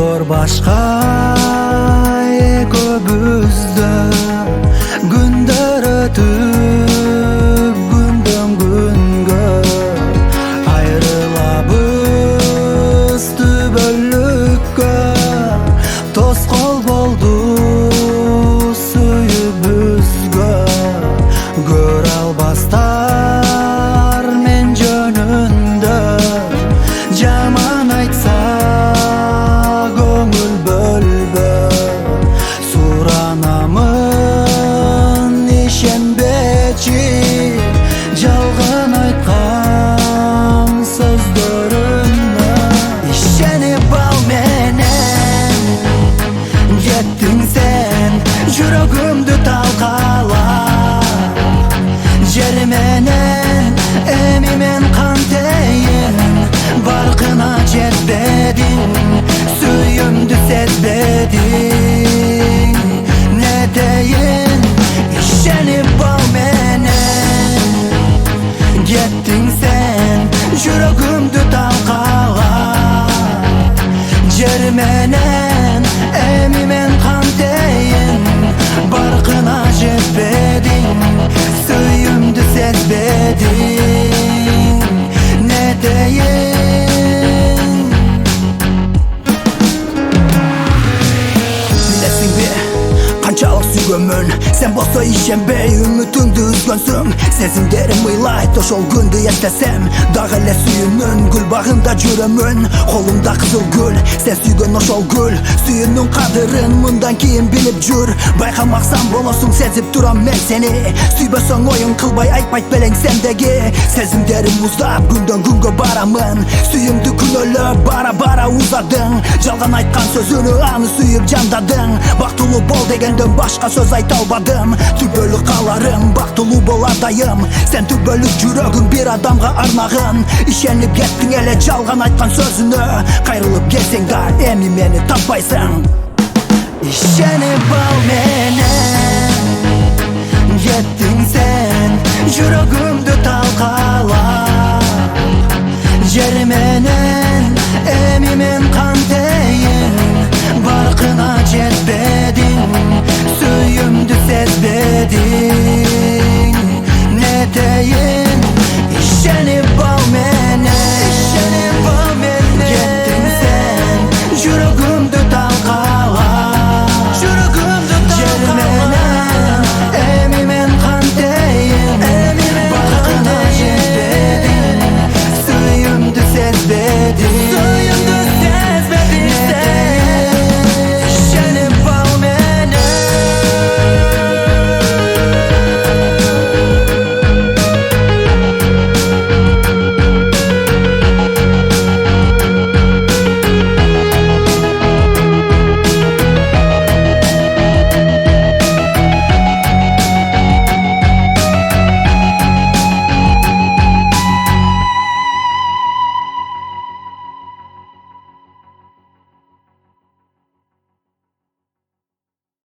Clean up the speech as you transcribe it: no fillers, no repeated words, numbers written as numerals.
Болор башка экөөбүздө күндөр өтүп күндөн күнгө айрылабыз түбөлүккө тоскоол болду сүйүүбүзгө көрө албастар мен жөнүндө жаман айтса көңүл бөлбө суранамын ишенбечи жалган айткан сөздөрүмө ишенип ал менен кеттиң сен жүрөгүмдү талкалап жер менен эми мен кантейин баркына жетпедиң сүйүүмдү сезбедиң не дейин ишенип ал менен кеттиң сен жүрөгүмдү талкалап жер менен эми мен кантейин баркына жетпедиң сүйүүмдү сезбедиң не дейин канчалык сүйгөнмүн сен болсо ишенбей үмүтүңдү үзгөнсүң сезимдерим ыйлайт ошол күндү эстесем дагы эле сүйүүнүн гүл багында жүрөмүн колумда кызыл гүл сен сүйгөн ошол гүл сүйүүнүн кадырын мындан кийин билип жүр байкамаксам болосуң сезип турам мен сени сүйбөсөң оюн кылбай айтпайт белең сендеги сезимдерим уздап күндөн күнгө барамын сүйүүмдү күнөөлөп бара бара узадың жалган айткан сөзүнү аны сүйүп жандадың бактылуу бол дегенден башка сөз айта албадым түбөлүк кааларым бактылуу бол атайым сен түбөлүк жүрөгүң бир адамга арнаган ишенип кеттиң эле жалган айткан сөзүнө кайрылып келсең да эми мени таппайсың ишенип ал менен кеттиң сен жүрөгүмдү талкалап жер менен эми мен кантейин баркына жетпедиң сүйүүмдү сезбедиң